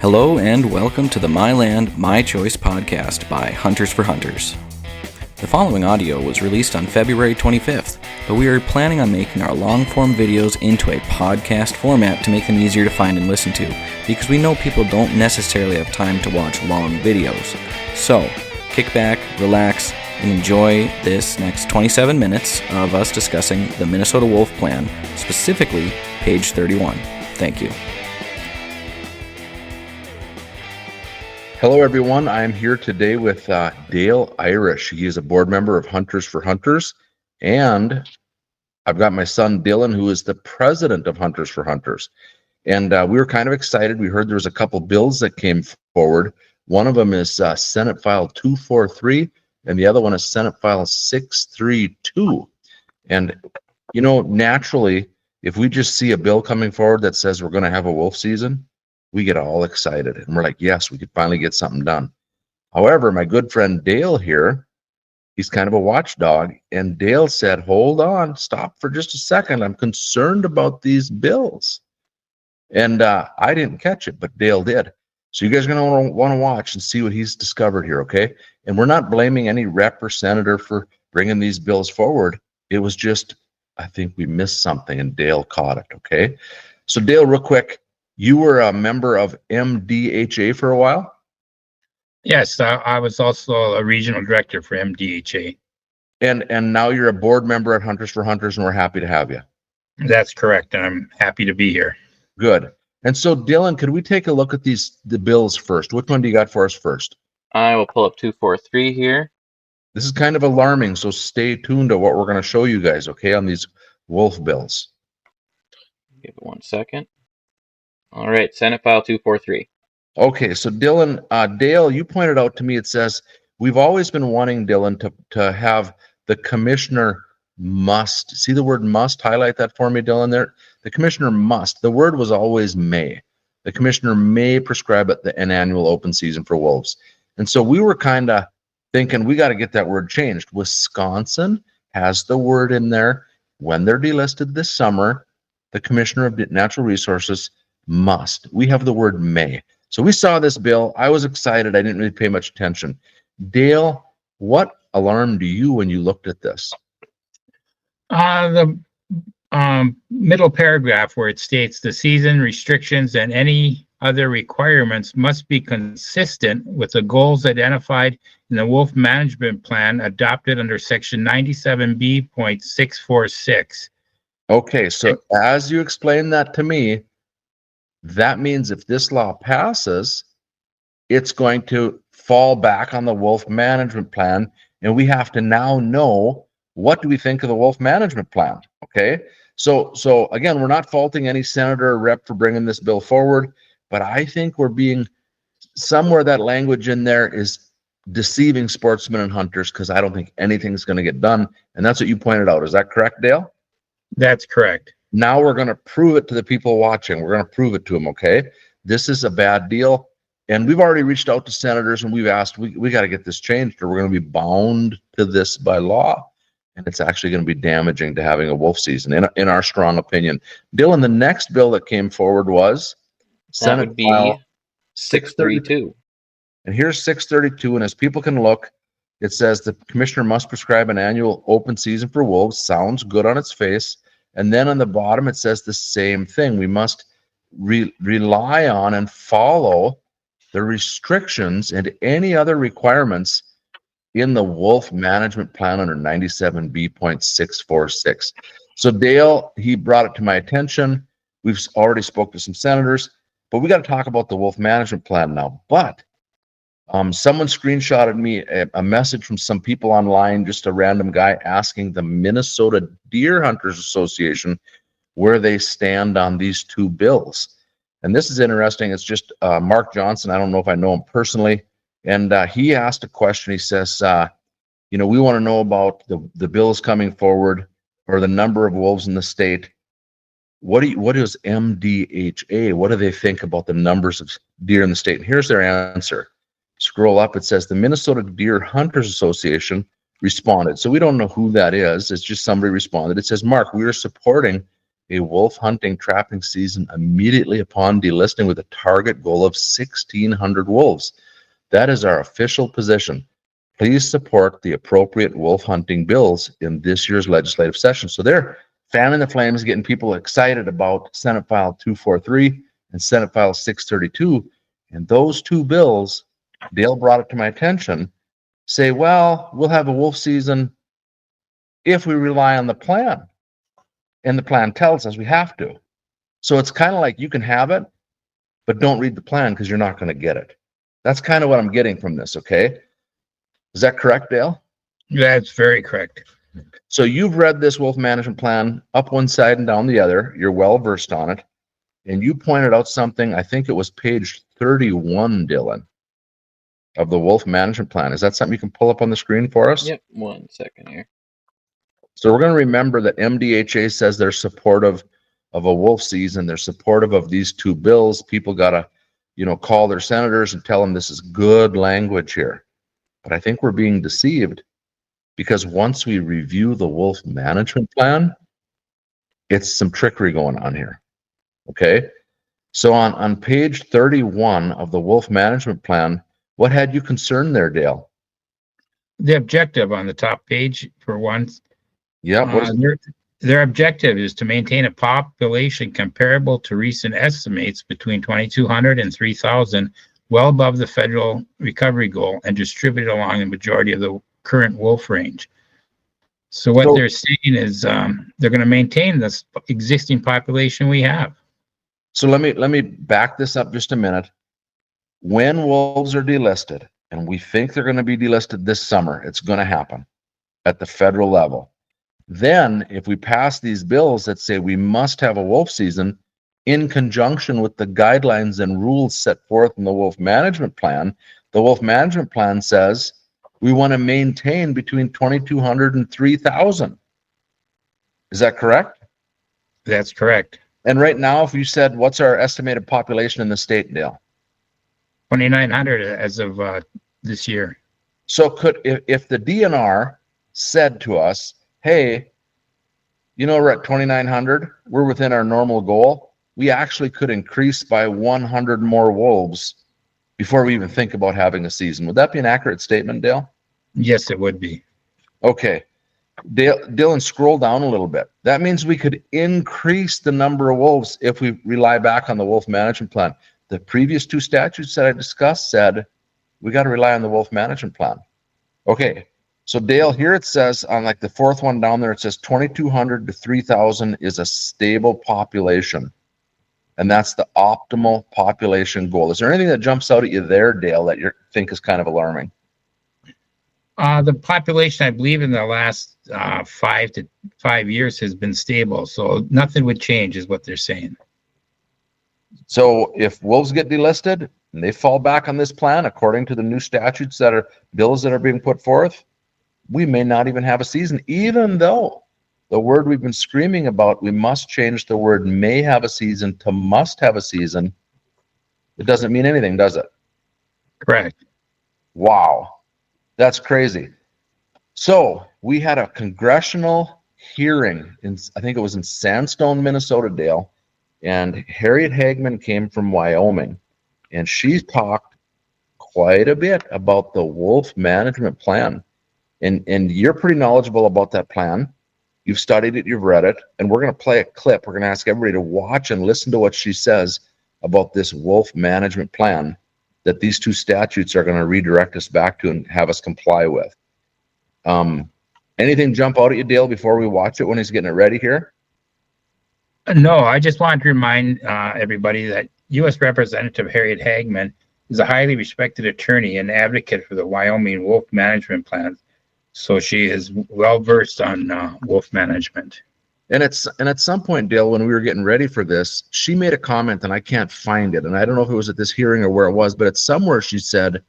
Hello and welcome to the My Land, My Choice podcast by Hunters for Hunters. The following audio was released on February 25th, but we are planning on making our long-form videos into a podcast format to make them easier to find and listen to, because we know people don't necessarily have time to watch long videos. So, kick back, relax, and enjoy this next 27 minutes of us discussing the Minnesota Wolf Plan, specifically page 31. Thank you. Hello, everyone. I'm here today with Dale Irish. He is a board member of Hunters for Hunters, and I've got my son Dylan, who is the president of Hunters for Hunters. And we were kind of excited. We heard there was a couple bills that came forward. One of them is Senate File 243, and the other one is Senate File 632. And, you know, naturally, if we just see a bill coming forward that says we're going to have a wolf season, we get all excited and we're like, yes, we could finally get something done. However, my good friend Dale here, he's kind of a watchdog, and Dale said, hold on, stop for just a second. I'm concerned about these bills. And I didn't catch it, but Dale did. So you guys are going to want to watch and see what he's discovered here, okay? And we're not blaming any rep or senator for bringing these bills forward. It was just, I think we missed something and Dale caught it, okay? So Dale, real quick, you were a member of MDHA for a while? Yes, I was also a regional director for MDHA. And now you're a board member at Hunters for Hunters, and we're happy to have you. That's correct, and I'm happy to be here. Good. And so, Dylan, could we take a look at the bills first? Which one do you got for us first? I will pull up 243 here. This is kind of alarming, so stay tuned to what we're going to show you guys, okay, on these wolf bills. Give it 1 second. All right, Senate File 243. Okay, so Dylan, Dale, you pointed out to me, it says, we've always been wanting, Dylan, to have the commissioner must. See the word must? Highlight that for me, Dylan, there. The commissioner must. The word was always may. The commissioner may prescribe an annual open season for wolves. And so we were kind of thinking we got to get that word changed. Wisconsin has the word in there. When they're delisted this summer, the commissioner of natural resources must. We have the word may. So we saw this bill. I was excited. I didn't really pay much attention. Dale, what alarmed you when you looked at this? The middle paragraph where it states the season restrictions and any other requirements must be consistent with the goals identified in the Wolf Management Plan adopted under Section 97B.646. Okay, so as you explained that to me, that means if this law passes, it's going to fall back on the Wolf Management Plan, and we have to now know, what do we think of the Wolf Management Plan? Okay, so again, we're not faulting any senator or rep for bringing this bill forward, but I think we're being, somewhere that language in there is deceiving sportsmen and hunters, because I don't think anything's going to get done, and that's what you pointed out. Is that correct, Dale? That's correct. Now we're going to prove it to the people watching. We're going to prove it to them, okay? This is a bad deal. And we've already reached out to senators and we've asked, we got to get this changed or we're going to be bound to this by law. And it's actually going to be damaging to having a wolf season, in our strong opinion. Dylan, the next bill that came forward was Senate File 632. And here's 632. And as people can look, it says the commissioner must prescribe an annual open season for wolves. Sounds good on its face. And then on the bottom, it says the same thing. We must rely on and follow the restrictions and any other requirements in the Wolf Management Plan under 97B.646. So Dale, he brought it to my attention. We've already spoke to some senators, but we got to talk about the Wolf Management Plan now. But someone screenshotted me a message from some people online, just a random guy asking the Minnesota Deer Hunters Association where they stand on these two bills. And this is interesting. It's just Mark Johnson. I don't know if I know him personally. And he asked a question. He says, we want to know about the bills coming forward or the number of wolves in the state. What is MDHA? What do they think about the numbers of deer in the state? And here's their answer. Scroll up, it says the Minnesota Deer Hunters Association responded. So we don't know who that is. It's just somebody responded. It says, Mark, we are supporting a wolf hunting trapping season immediately upon delisting with a target goal of 1,600 wolves. That is our official position. Please support the appropriate wolf hunting bills in this year's legislative session. So they're fanning the flames, getting people excited about Senate File 243 and Senate File 632. And those two bills, Dale brought it to my attention, say, well, we'll have a wolf season if we rely on the plan. And the plan tells us we have to. So it's kind of like you can have it, but don't read the plan because you're not going to get it. That's kind of what I'm getting from this, okay? Is that correct, Dale? That's very correct. So you've read this wolf management plan up one side and down the other. You're well versed on it. And you pointed out something, I think it was page 31, Dylan, of the wolf management plan. Is that something you can pull up on the screen for us? Yep, 1 second here. So we're going to remember that MDHA says they're supportive of a wolf season. They're supportive of these two bills. People got to, call their senators and tell them this is good language here. But I think we're being deceived because once we review the wolf management plan, it's some trickery going on here. Okay. So on page 31 of the wolf management plan, what had you concerned there, Dale? The objective on the top page, for one. Yeah. Their objective is to maintain a population comparable to recent estimates between 2,200 and 3,000, well above the federal recovery goal, and distributed along the majority of the current wolf range. So what they're saying is they're going to maintain this existing population we have. So let me back this up just a minute. When wolves are delisted, and we think they're going to be delisted this summer, it's going to happen at the federal level. Then if we pass these bills that say we must have a wolf season in conjunction with the guidelines and rules set forth in the wolf management plan, the wolf management plan says we want to maintain between 2,200 and 3,000. Is that correct? That's correct. And right now, if you said, what's our estimated population in the state, Dale? 2,900 as of this year. So if the DNR said to us, hey, we're at 2,900, we're within our normal goal, we actually could increase by 100 more wolves before we even think about having a season. Would that be an accurate statement, Dale? Yes, it would be. Okay. Dylan, scroll down a little bit. That means we could increase the number of wolves if we rely back on the wolf management plan. The previous two statutes that I discussed said we got to rely on the wolf management plan. Okay. So Dale, here it says on like the fourth one down there, it says 2,200 to 3,000 is a stable population. And that's the optimal population goal. Is there anything that jumps out at you there, Dale, that you think is kind of alarming? The population, I believe, in the last 5 years has been stable. So nothing would change is what they're saying. So if wolves get delisted and they fall back on this plan, according to the new statutes bills that are being put forth, we may not even have a season, even though the word we've been screaming about, we must change the word may have a season to must have a season. It doesn't mean anything, does it? Correct. Wow. That's crazy. So we had a congressional hearing I think it was in Sandstone, Minnesota, Dale, and Harriet Hagman came from Wyoming, and she talked quite a bit about the wolf management plan. And you're pretty knowledgeable about that plan. You've studied it, you've read it, and we're going to play a clip. We're going to ask everybody to watch and listen to what she says about this wolf management plan that these two statutes are going to redirect us back to and have us comply with. Anything jump out at you, Dale, before we watch it when he's getting it ready here? No, I just wanted to remind everybody that U.S. Representative Harriet Hagman is a highly respected attorney and advocate for the Wyoming wolf management plan. So she is well versed on wolf management. And at some point, Dale, when we were getting ready for this, she made a comment, and I can't find it. And I don't know if it was at this hearing or where it was, but it's somewhere she said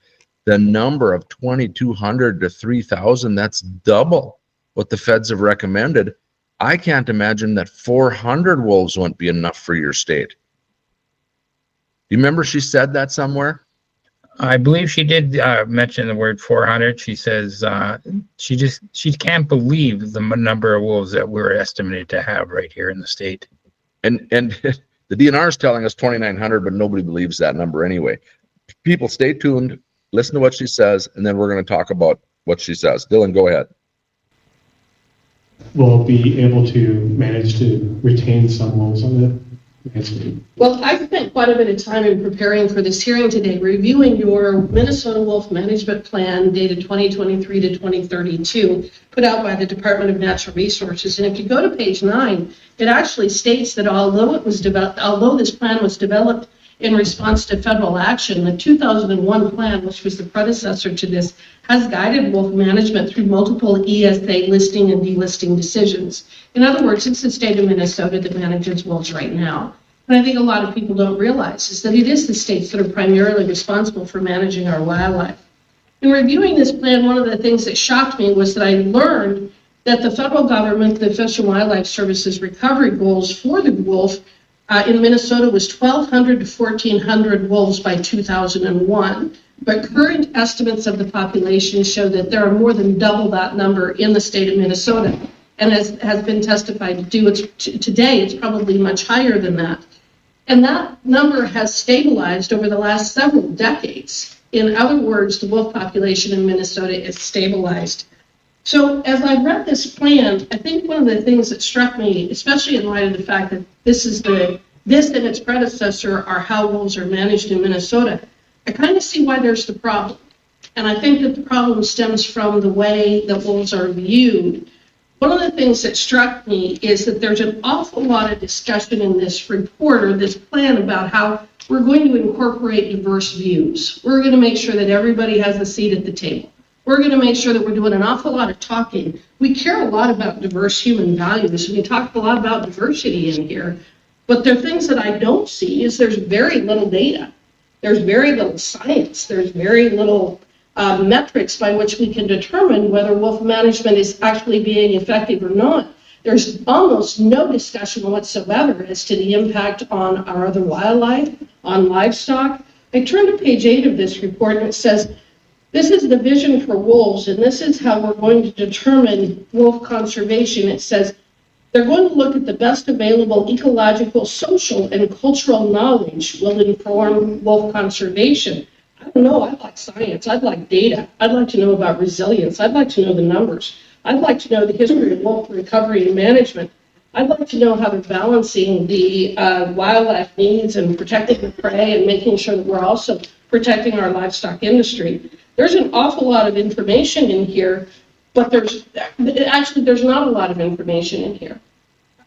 the number of 2,200 to 3,000, that's double what the feds have recommended. I can't imagine that 400 wolves wouldn't be enough for your state. You remember she said that somewhere? I believe she did mention the word 400. She says she can't believe the number of wolves that we're estimated to have right here in the state. And the DNR is telling us 2,900, but nobody believes that number anyway. People, stay tuned, listen to what she says, and then we're going to talk about what she says. Dylan, go ahead. Will be able to manage to retain some wolves on the landscape? Well, I've spent quite a bit of time in preparing for this hearing today, reviewing your Minnesota Wolf Management Plan dated 2023 to 2032, put out by the Department of Natural Resources. And if you go to page 9, it actually states that although this plan was developed in response to federal action, the 2001 plan, which was the predecessor to this, has guided wolf management through multiple ESA listing and delisting decisions. In other words, it's the state of Minnesota that manages wolves right now. And I think a lot of people don't realize is that it is the states that are primarily responsible for managing our wildlife. In reviewing this plan, one of the things that shocked me was that I learned that the federal government, the Fish and Wildlife Service's recovery goals for the wolf in Minnesota was 1,200 to 1,400 wolves by 2001. But current estimates of the population show that there are more than double that number in the state of Minnesota. And as has been testified today, it's probably much higher than that. And that number has stabilized over the last several decades. In other words, the wolf population in Minnesota is stabilized. So as I read this plan, I think one of the things that struck me, especially in light of the fact that this and its predecessor are how wolves are managed in Minnesota, I kind of see why there's the problem. And I think that the problem stems from the way that wolves are viewed. One of the things that struck me is that there's an awful lot of discussion in this report or this plan about how we're going to incorporate diverse views. We're going to make sure that everybody has a seat at the table. We're going to make sure that we're doing an awful lot of talking. We care a lot about diverse human values. We talk a lot about diversity in here. But there are things that I don't see is there's very little data. There's very little science. There's very little metrics by which we can determine whether wolf management is actually being effective or not. There's almost no discussion whatsoever as to the impact on our other wildlife, on livestock. I turn to page 8 of this report and it says, this is the vision for wolves and this is how we're going to determine wolf conservation. It says, they're going to look at the best available ecological, social, and cultural knowledge will inform wolf conservation. I don't know, I'd like science, I'd like data, I'd like to know about resilience, I'd like to know the numbers, I'd like to know the history of wolf recovery and management, I'd like to know how they're balancing the wildlife needs and protecting the prey and making sure that we're also protecting our livestock industry. There's an awful lot of information in here, but there's not a lot of information in here.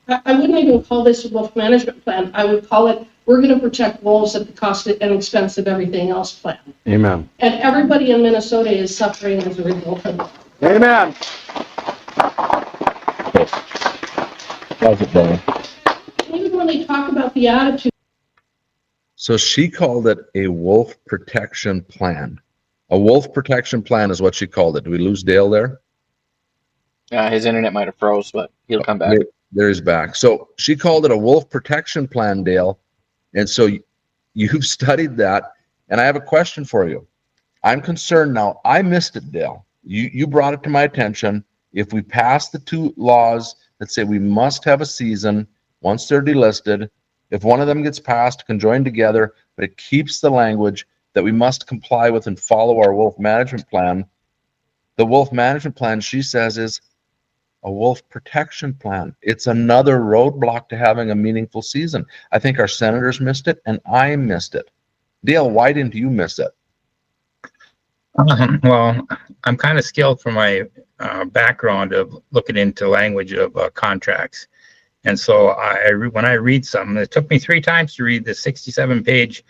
I wouldn't even call this a wolf management plan. I would call it, we're going to protect wolves at the cost and expense of everything else plan. Amen. And everybody in Minnesota is suffering as a result of that. Amen. How's it going? We didn't really talk about the attitude. So she called it a wolf protection plan. A wolf protection plan is what she called it. Do we lose Dale there? His internet might have froze, but he'll come back. There he's back. So she called it a wolf protection plan, Dale. And so you've studied that. And I have a question for you. I'm concerned now. I missed it, Dale. You brought it to my attention. If we pass the 2 laws that say we must have a season once they're delisted, if one of them gets passed, can join together, but it keeps the language that we must comply with and follow our wolf management plan. The wolf management plan, she says, is a wolf protection plan. It's another roadblock to having a meaningful season. I think our senators missed it and I missed it. Dale, why didn't you miss it? Well, I'm kind of skilled from my background of looking into language of contracts. And so when I read something, it took me 3 times to read the 67-page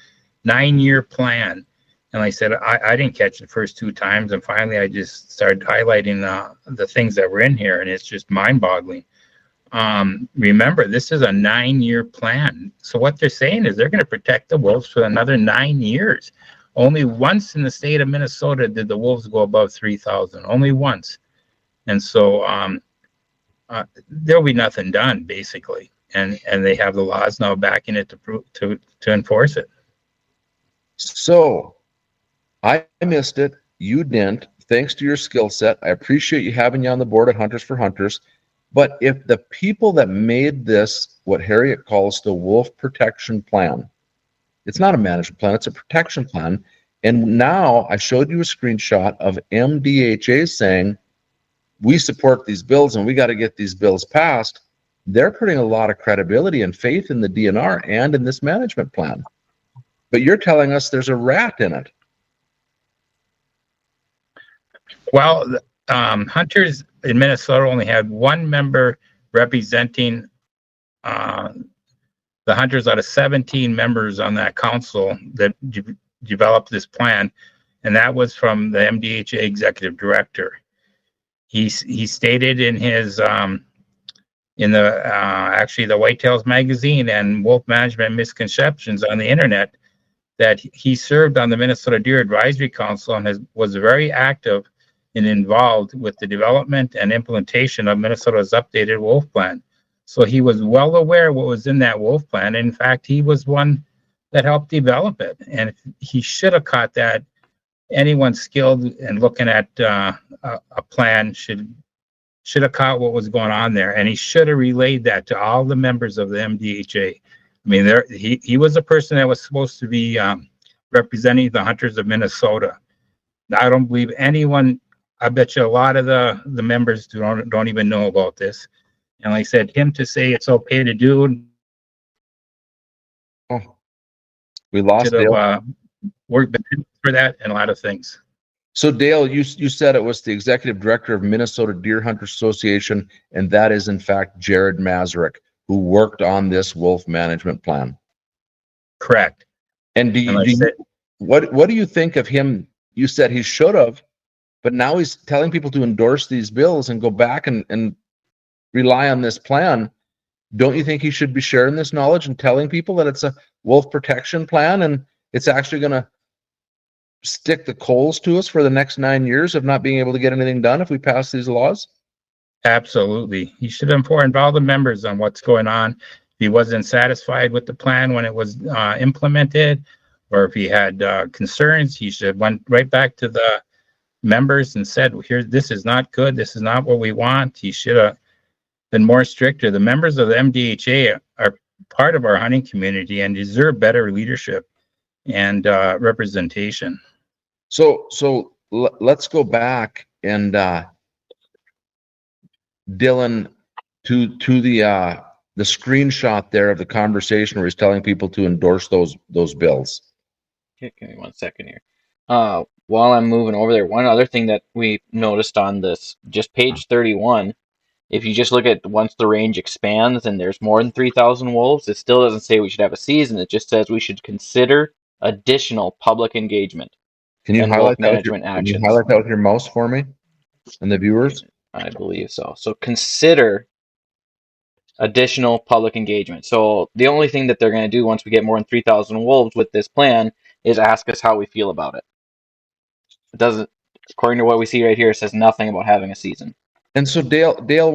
9-year plan. And like I said, I didn't catch the first 2 times. And finally, I just started highlighting the things that were in here. And it's just mind-boggling. Remember, this is a 9-year plan. So what they're saying is they're going to protect the wolves for another 9 years. Only once in the state of Minnesota did the wolves go above 3,000. Only once. And so there'll be nothing done, basically. And they have the laws now backing it to enforce it. So I missed it. You didn't. Thanks to your skill set. I appreciate you having you on the board at Hunters for Hunters. But if the people that made this, what Harriet calls the wolf protection plan, it's not a management plan, it's a protection plan. And now I showed you a screenshot of MDHA saying, we support these bills and we got to get these bills passed. They're putting a lot of credibility and faith in the DNR and in this management plan. But you're telling us there's a rat in it. Well, hunters in Minnesota only had one member representing the hunters out of 17 members on that council that developed this plan, and that was from the MDHA executive director. He stated in his in the actually the Whitetails magazine and Wolf Management Misconceptions on the internet that he served on the Minnesota Deer Advisory Council and was very active and involved with the development and implementation of Minnesota's updated wolf plan. So he was well aware what was in that wolf plan. In fact, he was one that helped develop it. And he should have caught that. Anyone skilled in looking at a plan should have caught what was going on there. And he should have relayed that to all the members of the MDHA. I mean, he was a person that was supposed to be representing the hunters of Minnesota. I don't believe anyone, I bet you a lot of the members don't even know about this. And like I said, him to say it's okay to do. Oh, we lost Dale. Worked for that and a lot of things. So Dale, you said it was the executive director of Minnesota Deer Hunters Association, and that is in fact Jared Mazurek, who worked on this wolf management plan. Correct. And what do you think of him? You said he should have, but now he's telling people to endorse these bills and go back and rely on this plan. Don't you think he should be sharing this knowledge and telling people that it's a wolf protection plan and it's actually going to stick the coals to us for the next 9 years of not being able to get anything done if we pass these laws? Absolutely. He should inform all the members on what's going on. If he wasn't satisfied with the plan when it was implemented, or if he had concerns, he should went right back to the members and said, "Here, this is not good. This is not what we want." He should have been more stricter. The members of the MDHA are part of our hunting community and deserve better leadership and representation. So let's go back and Dylan to the screenshot there of the conversation where he's telling people to endorse those bills. Okay, give me 1 second here. While I'm moving over there, one other thing that we noticed on this, just page 31, if you just look at once the range expands and there's more than 3,000 wolves, it still doesn't say we should have a season. It just says we should consider additional public engagement. Can you highlight that with your mouse for me and the viewers? I believe so. So consider additional public engagement. So the only thing that they're going to do once we get more than 3,000 wolves with this plan is ask us how we feel about it. It doesn't, according to what we see right here, it says nothing about having a season. And so Dale,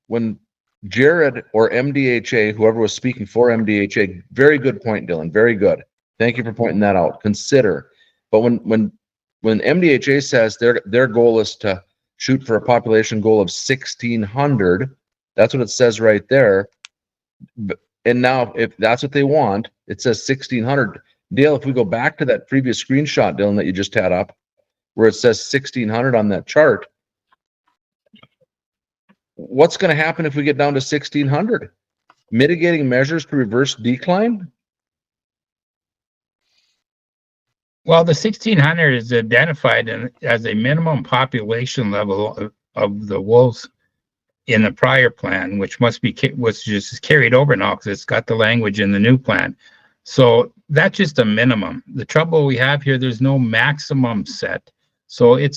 when Jared or MDHA, whoever was speaking for MDHA, very good point, Dylan, very good. Thank you for pointing that out. Consider. But when MDHA says their goal is to shoot for a population goal of 1,600, that's what it says right there. And now, if that's what they want, it says 1,600. Dale, if we go back to that previous screenshot, Dylan, that you just had up, where it says 1,600 on that chart, what's going to happen if we get down to 1,600? Mitigating measures to reverse decline? Well, the 1,600 is identified as a minimum population level of the wolves in the prior plan, which was just carried over now because it's got the language in the new plan. So that's just a minimum. The trouble we have here, there's no maximum set. So they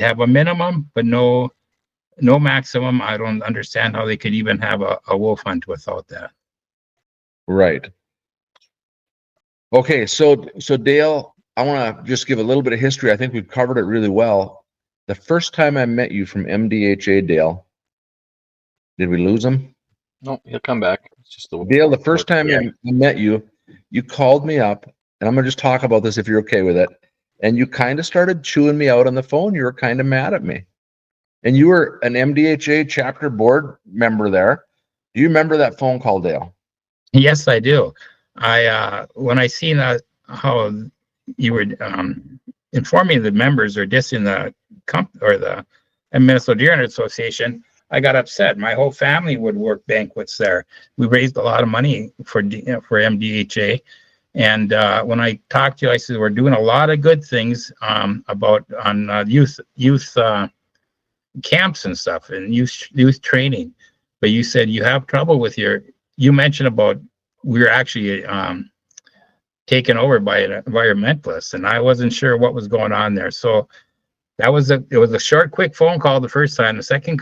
have a minimum, but no maximum. I don't understand how they could even have a wolf hunt without that. Right. Okay, so Dale, I want to just give a little bit of history. I think we've covered it really well. The first time I met you from MDHA, Dale, did we lose him? No, he'll come back. It's just Dale, the first time I met you, you called me up, and I'm going to just talk about this if you're okay with it. And you kind of started chewing me out on the phone. You were kind of mad at me. And you were an MDHA chapter board member there. Do you remember that phone call, Dale? Yes, I do. When I seen how you were informing the members or dissing the Minnesota Deer Hunter Association, I got upset. My whole family would work banquets there. We raised a lot of money for MDHA. And when I talked to you, I said, we're doing a lot of good things on youth camps and stuff and youth training. But you said you have trouble with you mentioned about we're actually taken over by an environmentalist, and I wasn't sure what was going on there. So it was a short, quick phone call the first time. The second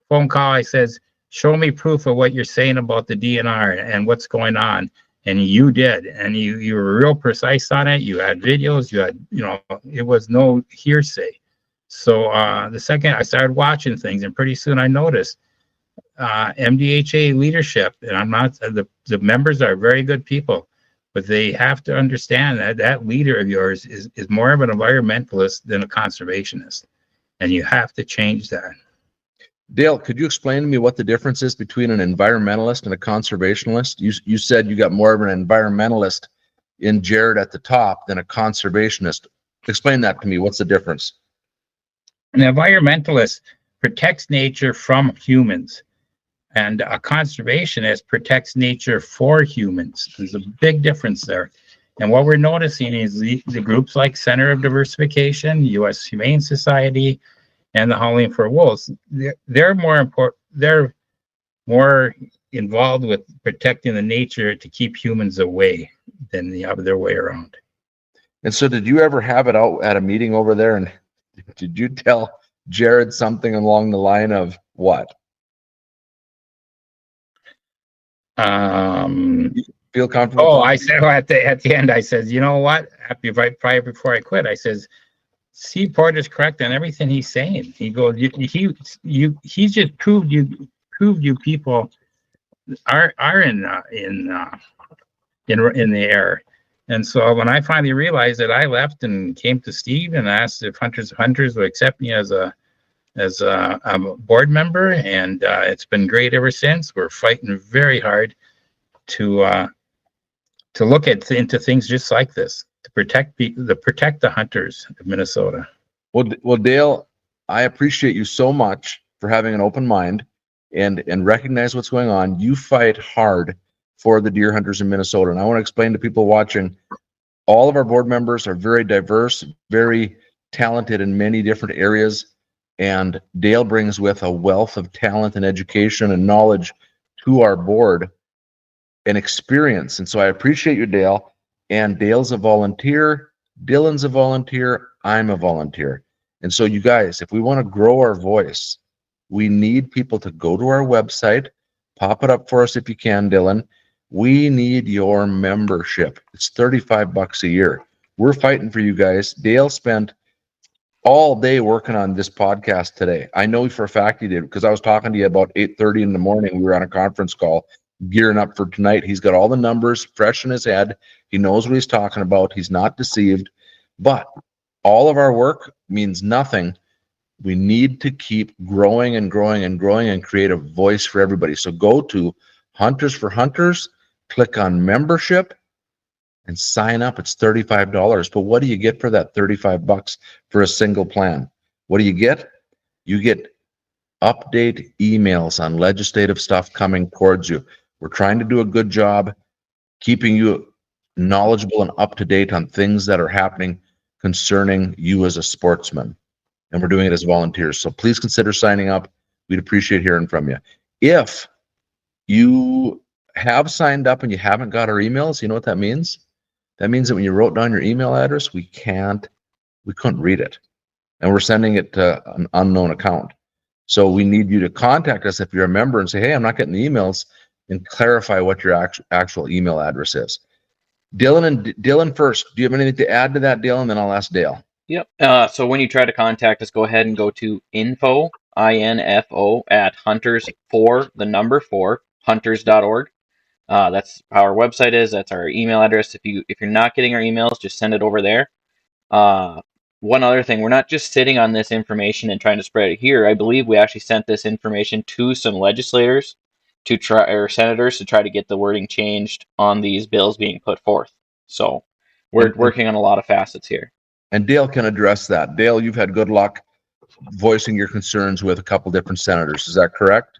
phone call, I says, show me proof of what you're saying about the DNR and what's going on. And you did, and you were real precise on it. You had videos, it was no hearsay. So the second I started watching things, and pretty soon I noticed MDHA leadership, and I'm not, the members are very good people, but they have to understand that leader of yours is more of an environmentalist than a conservationist, and you have to change that. Dale, could you explain to me what the difference is between an environmentalist and a conservationist? You said you got more of an environmentalist in Jared at the top than a conservationist. Explain that to me. What's the difference? An environmentalist protects nature from humans, and a conservationist protects nature for humans. There's a big difference there. And what we're noticing is the groups like Center of Diversification, U.S. Humane Society, and the Howling for Wolves, they're more important. They're more involved with protecting the nature to keep humans away than the other way around. And so did you ever have it out at a meeting over there, and did you tell Jared something along the line of what? Feel comfortable? Oh, I said at the end, I said, you know what? Right before I quit, I says, C. Porter's correct on everything he's saying. He goes, he just proved you people are in the air. And so when I finally realized that, I left and came to Steve and asked if Hunters would accept me as a board member, and it's been great ever since. We're fighting very hard to look into things just like this, to protect the hunters of Minnesota. Well, Dale, I appreciate you so much for having an open mind and recognize what's going on. You fight hard for the deer hunters in Minnesota. And I want to explain to people watching, all of our board members are very diverse, very talented in many different areas. And Dale brings with a wealth of talent and education and knowledge to our board and experience. And so I appreciate you, Dale. And Dale's a volunteer, Dylan's a volunteer, I'm a volunteer. And so you guys, if we want to grow our voice, we need people to go to our website, pop it up for us if you can, Dylan. We need your membership. It's $35 a year. We're fighting for you guys. Dale spent all day working on this podcast today. I know for a fact he did, because I was talking to you about 8:30 in the morning. We were on a conference call gearing up for tonight. He's got all the numbers fresh in his head. He knows what he's talking about. He's not deceived. But all of our work means nothing. We need to keep growing and growing and growing and create a voice for everybody. So go to Hunters for Hunters, click on membership, and sign up. It's $35. But what do you get for that $35 for a single plan? What do you get? You get update emails on legislative stuff coming towards you. We're trying to do a good job keeping you knowledgeable and up to date on things that are happening concerning you as a sportsman. And we're doing it as volunteers. So please consider signing up. We'd appreciate hearing from you. If you have signed up and you haven't got our emails, you know what that means? That means that when you wrote down your email address, we couldn't read it. And we're sending it to an unknown account. So we need you to contact us if you're a member and say, hey, I'm not getting the emails, and clarify what your actual email address is. Dylan first. Do you have anything to add to that, Dylan? Then I'll ask Dale. Yep. So when you try to contact us, go ahead and go to info, INFO, at hunters.org. That's how our website is. That's our email address. If you're not getting our emails, just send it over there. one other thing, we're not just sitting on this information and trying to spread it here. I believe we actually sent this information to some legislators to try, or senators, to try to get the wording changed on these bills being put forth. So we're working on a lot of facets here. And Dale can address that. Dale, you've had good luck voicing your concerns with a couple different senators. Is that correct?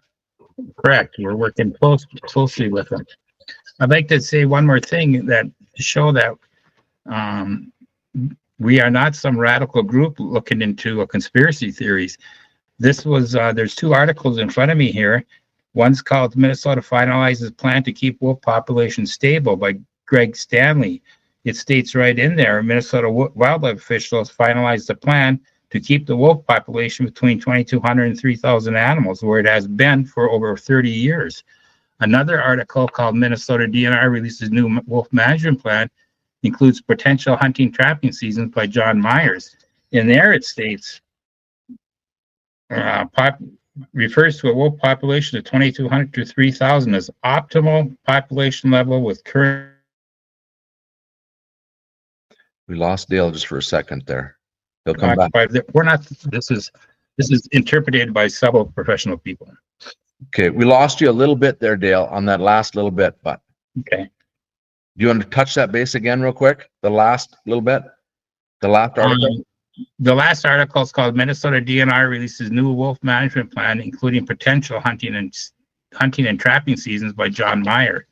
Correct. We're working closely with them. I'd like to say one more thing that to show that we are not some radical group looking into conspiracy theories. This was, there's two articles in front of me here. One's called Minnesota Finalizes Plan to Keep Wolf Population Stable by Greg Stanley. It states right in there, Minnesota wildlife officials finalized the plan to keep the wolf population between 2,200 and 3,000 animals, where it has been for over 30 years. Another article called Minnesota DNR releases new wolf management plan includes potential hunting trapping seasons by John Myers. In there it states, refers to a wolf population of 2,200 to 3,000 as optimal population level with current. We lost Dale just for a second there. He'll come back. We're not, this is interpreted by several professional people. Okay, we lost you a little bit there, Dale, on that last little bit, but Okay. do you want to touch that base again real quick? The last little bit? The last article? The last article is called Minnesota DNR releases new wolf management plan, including potential hunting and trapping seasons by John Meyer.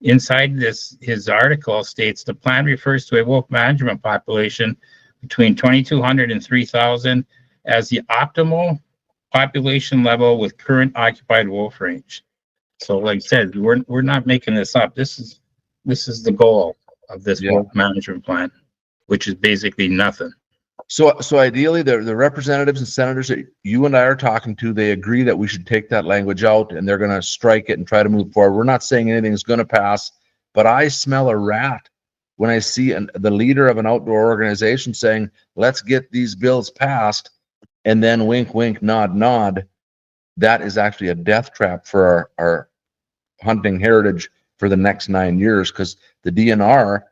Inside this, his article states the plan refers to a wolf management population between 2,200 and 3,000 as the optimal population level with current occupied wolf range. So like I said, we're not making this up. This is the goal of this wolf management plan, which is basically nothing. So ideally, the representatives and senators that you and I are talking to, they agree that we should take that language out, and they're going to strike it and try to move forward. We're not saying anything is going to pass, but I smell a rat when I see the leader of an outdoor organization saying, let's get these bills passed, and then wink, wink, nod, nod. That is actually a death trap for our hunting heritage for the next 9 years, because the DNR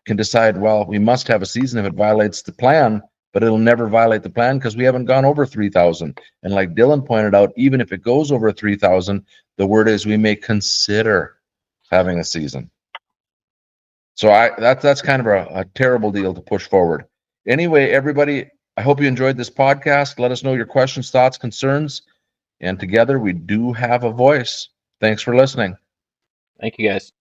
can decide, well, we must have a season if it violates the plan, but it'll never violate the plan because we haven't gone over 3,000. And like Dylan pointed out, even if it goes over 3,000, the word is we may consider having a season. So that's kind of a terrible deal to push forward. Anyway, everybody, I hope you enjoyed this podcast. Let us know your questions, thoughts, concerns, and together we do have a voice. Thanks for listening. Thank you, guys.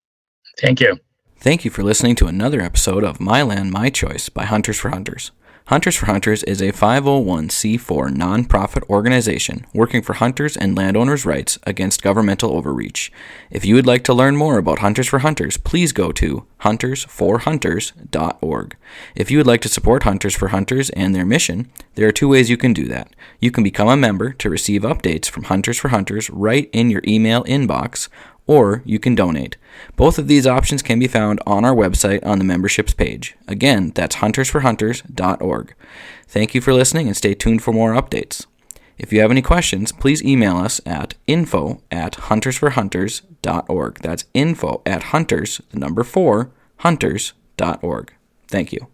Thank you. Thank you for listening to another episode of My Land, My Choice by Hunters for Hunters. Hunters for Hunters is a 501c4 nonprofit organization working for hunters and landowners' rights against governmental overreach. If you would like to learn more about Hunters for Hunters, please go to huntersforhunters.org. If you would like to support Hunters for Hunters and their mission, there are two ways you can do that. You can become a member to receive updates from Hunters for Hunters right in your email inbox, or you can donate. Both of these options can be found on our website on the memberships page. Again, that's huntersforhunters.org. Thank you for listening and stay tuned for more updates. If you have any questions, please email us at info@huntersforhunters.org. That's info@hunters, the number 4, hunters.org. Thank you.